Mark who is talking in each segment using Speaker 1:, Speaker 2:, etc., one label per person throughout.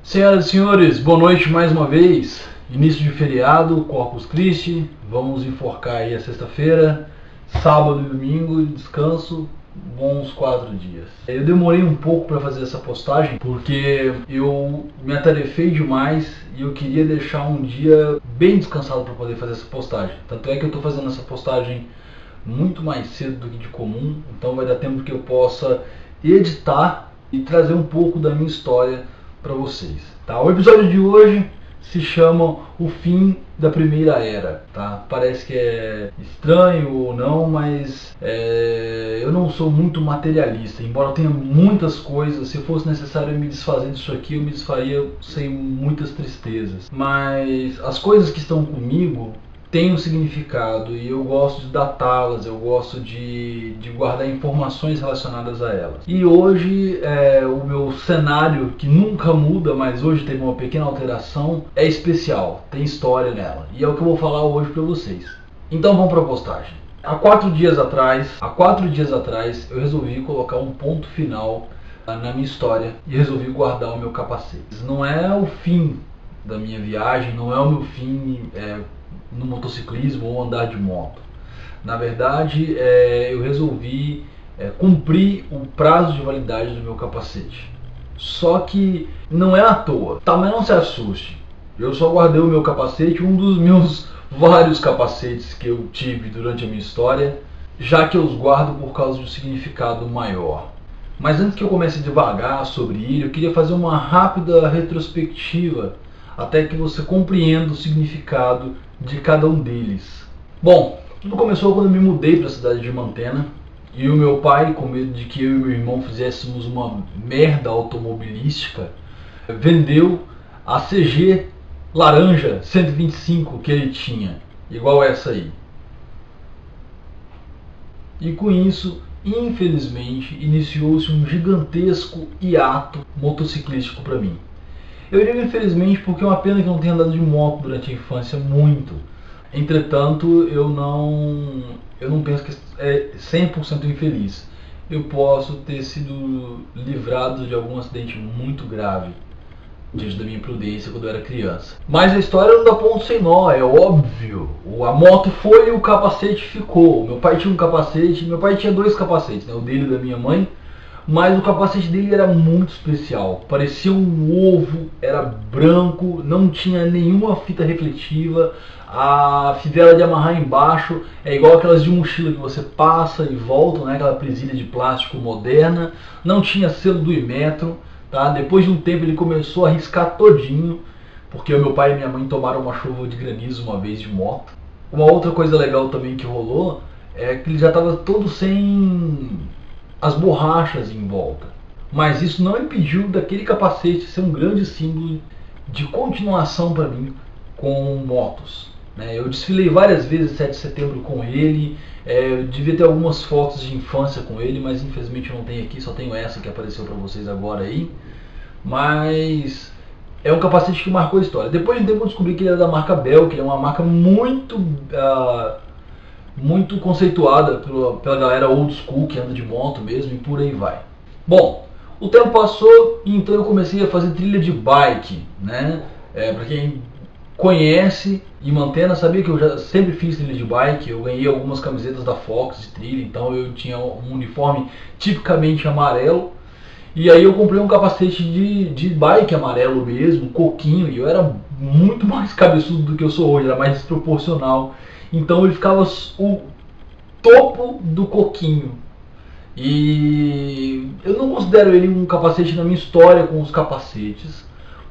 Speaker 1: Senhoras e senhores, boa noite mais uma vez. Início de feriado, Corpus Christi. Vamos enforcar aí a sexta-feira, sábado e domingo, descanso, bons 4 dias. Eu demorei um pouco para fazer essa postagem porque eu me atarefei demais e eu queria deixar um dia bem descansado para poder fazer essa postagem. Tanto é que eu estou fazendo essa postagem muito mais cedo do que de comum, então vai dar tempo que eu possa editar e trazer um pouco da minha história para vocês, tá? O episódio de hoje se chama O Fim da Primeira Era, tá? Parece que é estranho ou não, mas eu não sou muito materialista, embora eu tenha muitas coisas. Se fosse necessário me desfazer disso aqui, eu me desfaria sem muitas tristezas, mas as coisas que estão comigo tem um significado e eu gosto de datá-las, eu gosto de guardar informações relacionadas a elas. E hoje o meu cenário, que nunca muda, mas hoje teve uma pequena alteração, é especial, tem história nela. E é o que eu vou falar hoje para vocês. Então vamos para a postagem. Há 4 dias atrás, eu resolvi colocar um ponto final na minha história e resolvi guardar o meu capacete. Não é o fim da minha viagem, não é o meu fim no motociclismo ou andar de moto. Na verdade, eu resolvi cumprir o prazo de validade do meu capacete. Só que não é à toa, tá? Mas não se assuste. Eu só guardei o meu capacete, um dos meus vários capacetes que eu tive durante a minha história, já que eu os guardo por causa de um significado maior. Mas antes que eu comece a devagar sobre ele, eu queria fazer uma rápida retrospectiva até que você compreenda o significado de cada um deles. Bom, tudo começou quando eu me mudei para a cidade de Mantena e o meu pai, com medo de que eu e meu irmão fizéssemos uma merda automobilística, vendeu a CG laranja 125 que ele tinha, igual essa aí. E com isso, infelizmente, iniciou-se um gigantesco hiato motociclístico para mim. Eu digo infelizmente porque é uma pena que eu não tenha andado de moto durante a infância muito. Entretanto, eu não penso que é 100% infeliz. Eu posso ter sido livrado de algum acidente muito grave diante da minha imprudência quando eu era criança. Mas a história não dá ponto sem nó, é óbvio. A moto foi e o capacete ficou. Meu pai tinha um capacete, meu pai tinha 2 capacetes, né? O dele e da minha mãe. Mas o capacete dele era muito especial, parecia um ovo, era branco, não tinha nenhuma fita refletiva, a fivela de amarrar embaixo é igual aquelas de mochila que você passa e volta, né? Aquela presilha de plástico moderna, não tinha selo do Imetro, tá? Depois de um tempo ele começou a riscar todinho, porque o meu pai e minha mãe tomaram uma chuva de granizo uma vez de moto. Uma outra coisa legal também que rolou é que ele já estava todo sem as borrachas em volta, mas isso não impediu daquele capacete ser um grande símbolo de continuação para mim com motos, né? Eu desfilei várias vezes 7 de setembro com ele, eu devia ter algumas fotos de infância com ele, mas infelizmente eu não tenho aqui, só tenho essa que apareceu para vocês agora aí. Mas é um capacete que marcou a história. Depois de um tempo eu descobri que ele era da marca Bell, que é uma marca muito muito conceituada pela galera old school que anda de moto mesmo e por aí vai. Bom, o tempo passou e então eu comecei a fazer trilha de bike, né? Para quem conhece e Mantena sabia que eu já sempre fiz trilha de bike. Eu ganhei algumas camisetas da Fox de trilha, então eu tinha um uniforme tipicamente amarelo. E aí eu comprei um capacete de bike amarelo mesmo, coquinho, e eu era muito mais cabeçudo do que eu sou hoje, era mais desproporcional. Então ele ficava o topo do coquinho. E eu não considero ele um capacete na minha história com os capacetes.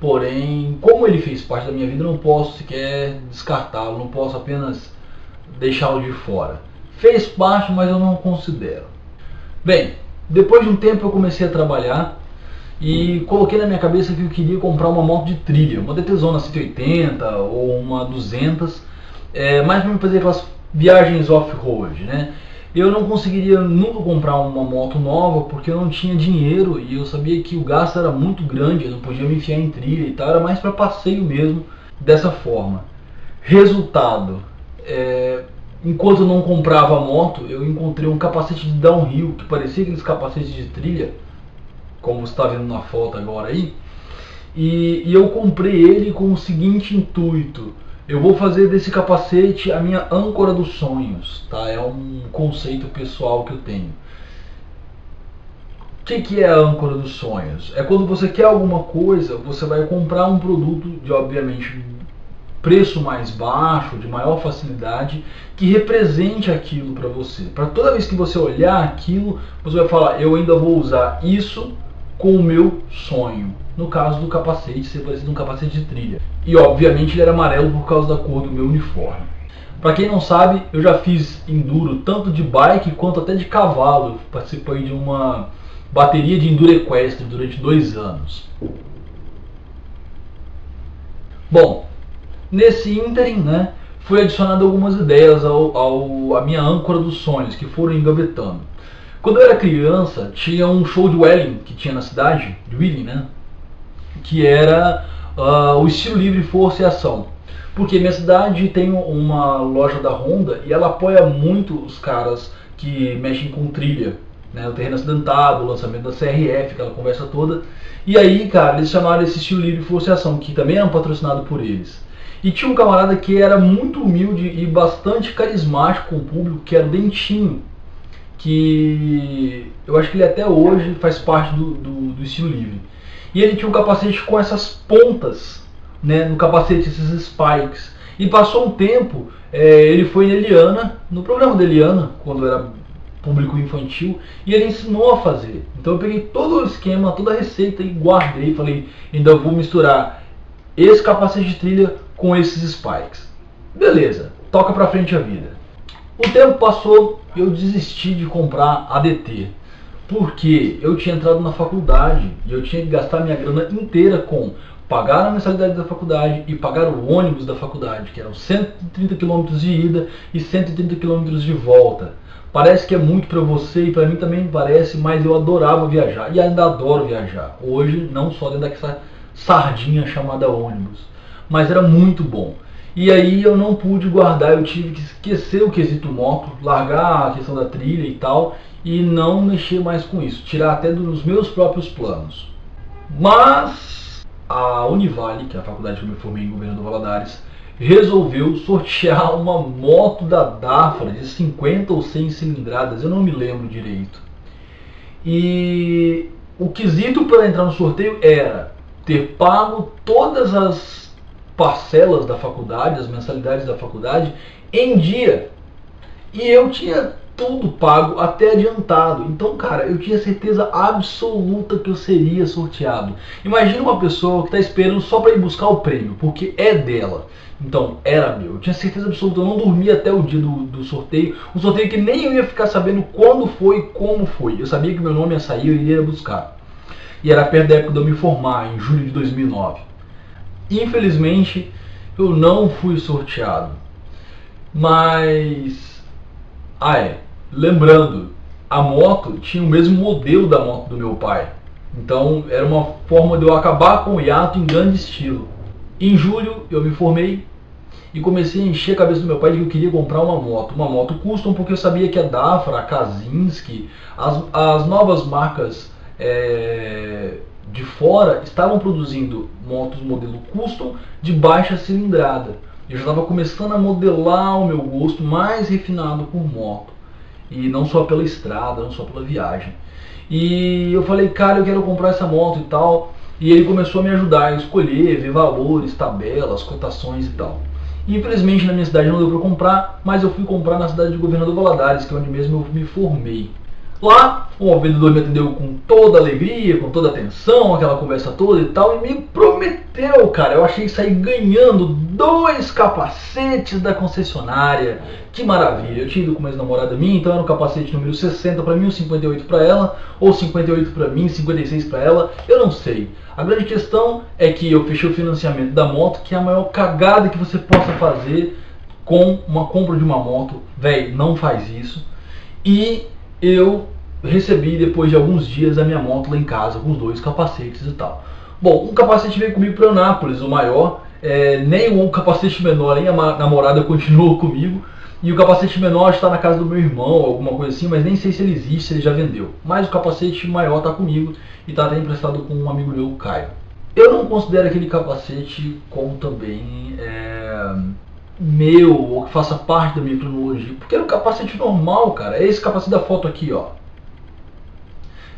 Speaker 1: Porém, como ele fez parte da minha vida, eu não posso sequer descartá-lo, não posso apenas deixá-lo de fora. Fez parte, mas eu não considero. Bem, depois de um tempo eu comecei a trabalhar e coloquei na minha cabeça que eu queria comprar uma moto de trilha, uma DTzona 180 ou uma 200, mais para me fazer aquelas viagens off-road, né? Eu não conseguiria nunca comprar uma moto nova porque eu não tinha dinheiro e eu sabia que o gasto era muito grande, eu não podia me enfiar em trilha e tal, era mais para passeio mesmo, dessa forma. Resultado, enquanto eu não comprava a moto, eu encontrei um capacete de downhill que parecia aqueles capacetes de trilha, como você está vendo na foto agora aí, E eu comprei ele com o seguinte intuito: eu vou fazer desse capacete a minha âncora dos sonhos, tá? É um conceito pessoal que eu tenho. O que é a âncora dos sonhos? É quando você quer alguma coisa, você vai comprar um produto de, obviamente, preço mais baixo, de maior facilidade, que represente aquilo para você. Para toda vez que você olhar aquilo, você vai falar: eu ainda vou usar isso com o meu sonho. No caso do capacete, ser parecido um capacete de trilha. E obviamente ele era amarelo por causa da cor do meu uniforme. Para quem não sabe, eu já fiz enduro tanto de bike quanto até de cavalo. Eu participei de uma bateria de enduro equestre durante 2 anos. Bom, nesse ínterim, né, foi adicionado algumas ideias à minha âncora dos sonhos, que foram engavetando. Quando eu era criança, tinha um show de Wheeling que tinha na cidade, de Wheeling, né, que era o estilo livre, força e ação. Porque minha cidade tem uma loja da Honda e ela apoia muito os caras que mexem com trilha, né, o terreno acidentado, o lançamento da CRF, aquela conversa toda. E aí, cara, eles chamaram esse estilo livre, força e ação, que também era patrocinado por eles. E tinha um camarada que era muito humilde e bastante carismático com o público, que era o Dentinho, que eu acho que ele até hoje faz parte do estilo livre. E ele tinha um capacete com essas pontas, né, no capacete, esses spikes. E passou um tempo, ele foi em Eliana, no programa da Eliana, quando era público infantil, e ele ensinou a fazer. Então eu peguei todo o esquema, toda a receita e guardei. Falei: ainda vou misturar esse capacete de trilha com esses spikes. Beleza, toca pra frente a vida. O tempo passou e eu desisti de comprar ADT, porque eu tinha entrado na faculdade e eu tinha que gastar minha grana inteira com pagar a mensalidade da faculdade e pagar o ônibus da faculdade, que eram 130 km de ida e 130 km de volta. Parece que é muito para você e para mim também parece, mas eu adorava viajar e ainda adoro viajar. Hoje não só dentro dessa sardinha chamada ônibus, mas era muito bom. E aí eu não pude guardar, eu tive que esquecer o quesito moto, largar a questão da trilha e tal, e não mexer mais com isso, tirar até dos meus próprios planos. Mas a Univale, que é a faculdade que eu me formei em Governador Valadares, resolveu sortear uma moto da Dafra de 50 ou 100 cilindradas, eu não me lembro direito. E o quesito para entrar no sorteio era ter pago todas as parcelas da faculdade, as mensalidades da faculdade, em dia. E eu tinha tudo pago, até adiantado. Então, cara, eu tinha certeza absoluta que eu seria sorteado. Imagina uma pessoa que está esperando só para ir buscar o prêmio, porque é dela. Então, era meu. Eu tinha certeza absoluta, eu não dormia até o dia do sorteio. Um sorteio que nem eu ia ficar sabendo quando foi, como foi. Eu sabia que meu nome ia sair, eu iria buscar. E era perto da época de eu me formar, em julho de 2009. Infelizmente, eu não fui sorteado. Mas... lembrando, a moto tinha o mesmo modelo da moto do meu pai. Então, era uma forma de eu acabar com o hiato em grande estilo. Em julho, eu me formei e comecei a encher a cabeça do meu pai de que eu queria comprar uma moto custom, porque eu sabia que a Dafra, a Kazinski, as novas marcas de fora estavam produzindo motos modelo custom de baixa cilindrada. Eu já estava começando a modelar o meu gosto mais refinado por moto, e não só pela estrada, não só pela viagem. E eu falei: cara, eu quero comprar essa moto e tal. E ele começou a me ajudar a escolher, ver valores, tabelas, cotações e tal. Infelizmente na minha cidade não deu para comprar, mas eu fui comprar na cidade de Governador Valadares, que é onde mesmo eu me formei. Lá, o vendedor me atendeu com toda alegria, com toda atenção, aquela conversa toda e tal, e me prometeu, cara, eu achei sair ganhando 2 capacetes da concessionária. Que maravilha! Eu tinha ido com uma ex-namorada minha, então era um capacete número 60 para mim, ou 58 para ela, ou 58 para mim, 56 para ela, eu não sei. A grande questão é que eu fechei o financiamento da moto, que é a maior cagada que você possa fazer com uma compra de uma moto. Véi, não faz isso. E eu recebi depois de alguns dias a minha moto lá em casa com os 2 capacetes e tal. Bom, um capacete veio comigo para Anápolis, o maior, nem o capacete menor, nem a namorada continuou comigo, e o capacete menor está na casa do meu irmão, alguma coisa assim, mas nem sei se ele existe, se ele já vendeu. Mas o capacete maior está comigo e está até emprestado com um amigo meu, o Caio. Eu não considero aquele capacete como também meu, ou que faça parte da minha cronologia, porque era um capacete normal, cara. É esse capacete da foto aqui, ó.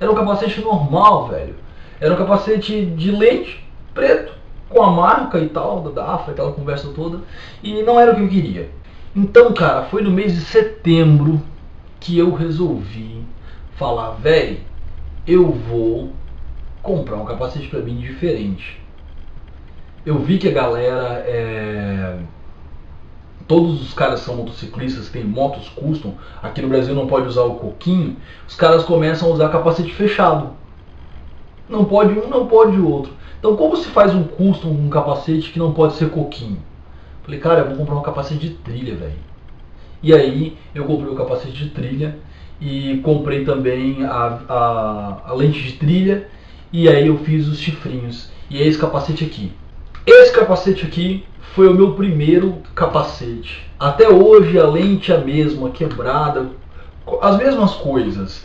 Speaker 1: Era um capacete normal, velho. Era um capacete de lente, preto, com a marca e tal, da DAFRA, aquela conversa toda. E não era o que eu queria. Então, cara, foi no mês de setembro que eu resolvi falar, velho, eu vou comprar um capacete pra mim diferente. Eu vi que a galera, todos os caras são motociclistas, que tem motos custom, aqui no Brasil não pode usar o coquinho, os caras começam a usar capacete fechado. Não pode um, não pode o outro. Então como se faz um custom com um capacete que não pode ser coquinho? Falei, cara, eu vou comprar um capacete de trilha, velho. E aí eu comprei o capacete de trilha e comprei também a lente de trilha, e aí eu fiz os chifrinhos. E é esse capacete aqui. Esse capacete aqui foi o meu primeiro capacete. Até hoje a lente é a mesma, quebrada, as mesmas coisas.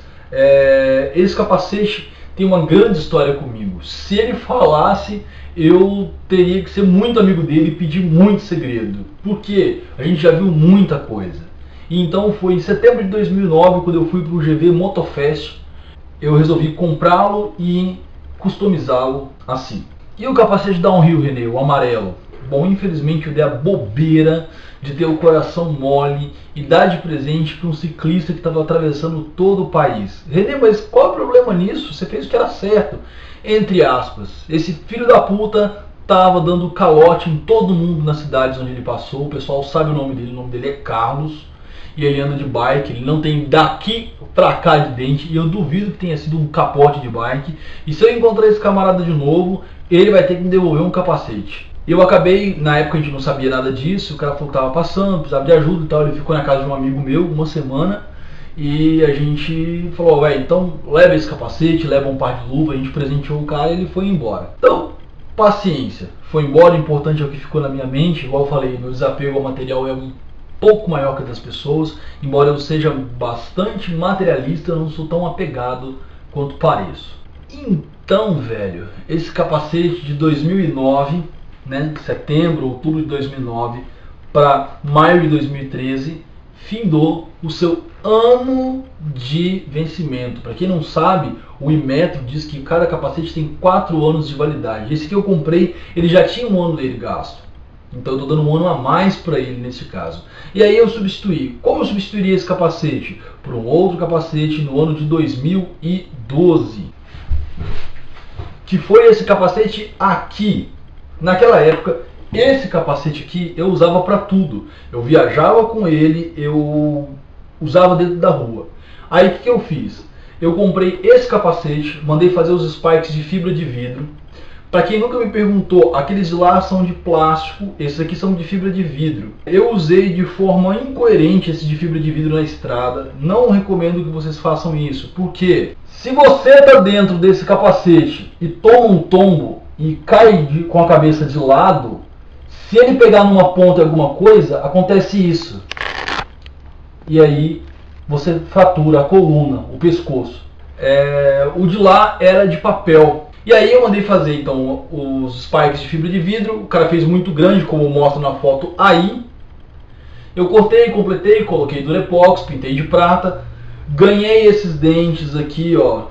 Speaker 1: Esse capacete tem uma grande história comigo. Se ele falasse, eu teria que ser muito amigo dele e pedir muito segredo. Porque a gente já viu muita coisa. E então foi em setembro de 2009, quando eu fui para o GV Motofest, eu resolvi comprá-lo e customizá-lo assim. E o capacete downhill, Renê, o amarelo? Bom, infelizmente eu dei a bobeira de ter o coração mole e dar de presente para um ciclista que estava atravessando todo o país. Renê, mas qual é o problema nisso? Você fez o que era certo. Entre aspas, esse filho da puta estava dando calote em todo mundo nas cidades onde ele passou. O pessoal sabe o nome dele é Carlos. E ele anda de bike, ele não tem daqui pra cá de dente, e eu duvido que tenha sido um capote de bike. E se eu encontrar esse camarada de novo, ele vai ter que me devolver um capacete. Eu acabei, na época a gente não sabia nada disso, o cara falou que estava passando, precisava de ajuda e tal, ele ficou na casa de um amigo meu uma semana, e a gente falou, velho, então leva esse capacete, leva um par de luva, a gente presenteou o cara e ele foi embora. Então, paciência, foi embora, o importante é o que ficou na minha mente, igual eu falei, meu desapego ao material é um pouco maior que das pessoas, embora eu seja bastante materialista, eu não sou tão apegado quanto pareço. Então, velho, esse capacete de 2009, né, setembro, outubro de 2009 para maio de 2013, findou o seu ano de vencimento. Para quem não sabe, o Inmetro diz que cada capacete tem 4 anos de validade. Esse que eu comprei, ele já tinha um ano dele gasto. Então eu estou dando um ano a mais para ele nesse caso. E aí eu substituí. Como eu substituiria esse capacete? Por um outro capacete no ano de 2012. Que foi esse capacete aqui. Naquela época, esse capacete aqui eu usava para tudo. Eu viajava com ele, eu usava dentro da rua. Aí o que eu fiz? Eu comprei esse capacete, mandei fazer os spikes de fibra de vidro. Para quem nunca me perguntou, aqueles de lá são de plástico, esses aqui são de fibra de vidro. Eu usei de forma incoerente esse de fibra de vidro na estrada. Não recomendo que vocês façam isso, porque se você está dentro desse capacete e toma um tombo e cai com a cabeça de lado, se ele pegar numa ponta alguma coisa, acontece isso. E aí você fratura a coluna, o pescoço. O de lá era de papel. E aí eu mandei fazer então os spikes de fibra de vidro. O cara fez muito grande, como mostra na foto aí. Eu cortei, completei, coloquei durepox, pintei de prata. Ganhei esses dentes aqui, ó,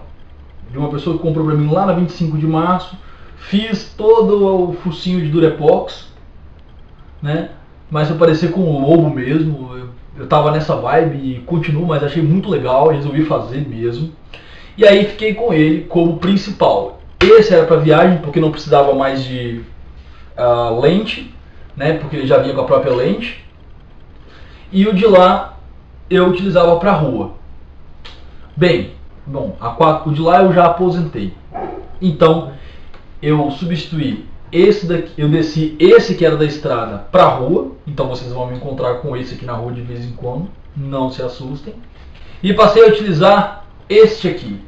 Speaker 1: de uma pessoa que comprou pra mim lá na 25 de março. Fiz todo o focinho de durepox, né? Mas eu parecia com um lobo mesmo. Eu tava nessa vibe e continuo, mas achei muito legal, resolvi fazer mesmo. E aí fiquei com ele como principal. Esse era para viagem, porque não precisava mais de lente, né? Porque ele já vinha com a própria lente. E o de lá eu utilizava para rua. O de lá eu já aposentei. Então eu substituí esse daqui, eu desci esse que era da estrada para rua. Então vocês vão me encontrar com esse aqui na rua de vez em quando, não se assustem. E passei a utilizar este aqui.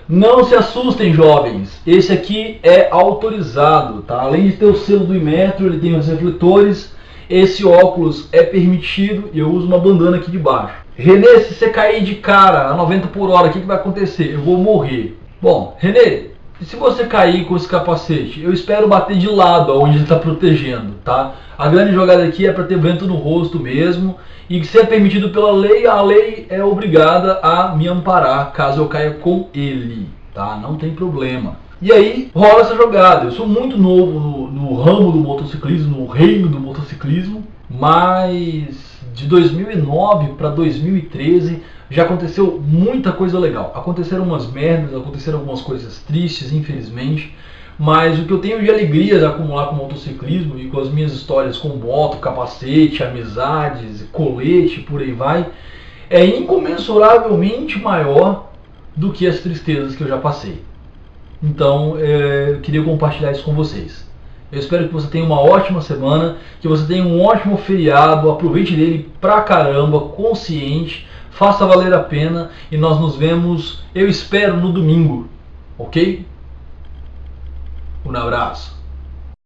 Speaker 1: Não se assustem, jovens, esse aqui é autorizado, tá? Além de ter o selo do Inmetro, ele tem os refletores. Esse óculos é permitido e eu uso uma bandana aqui de baixo. Renê, se você cair de cara a 90 por hora, o que vai acontecer? Eu vou morrer. Bom, Renê, E se você cair com esse capacete, eu espero bater de lado, onde ele está protegendo, tá? A grande jogada aqui é para ter vento no rosto mesmo, e se é permitido pela lei, a lei é obrigada a me amparar caso eu caia com ele, tá? Não tem problema. E aí rola essa jogada. Eu sou muito novo no ramo do motociclismo, no reino do motociclismo, mas de 2009 para 2013 já aconteceu muita coisa legal. Aconteceram umas merdas, aconteceram algumas coisas tristes, infelizmente, mas o que eu tenho de alegria de acumular com o motociclismo e com as minhas histórias com moto, capacete, amizades, colete, por aí vai, é incomensuravelmente maior do que as tristezas que eu já passei. Então, eu queria compartilhar isso com vocês. Eu espero que você tenha uma ótima semana, que você tenha um ótimo feriado, aproveite dele pra caramba, consciente, faça valer a pena e nós nos vemos, eu espero, no domingo, ok? Um abraço.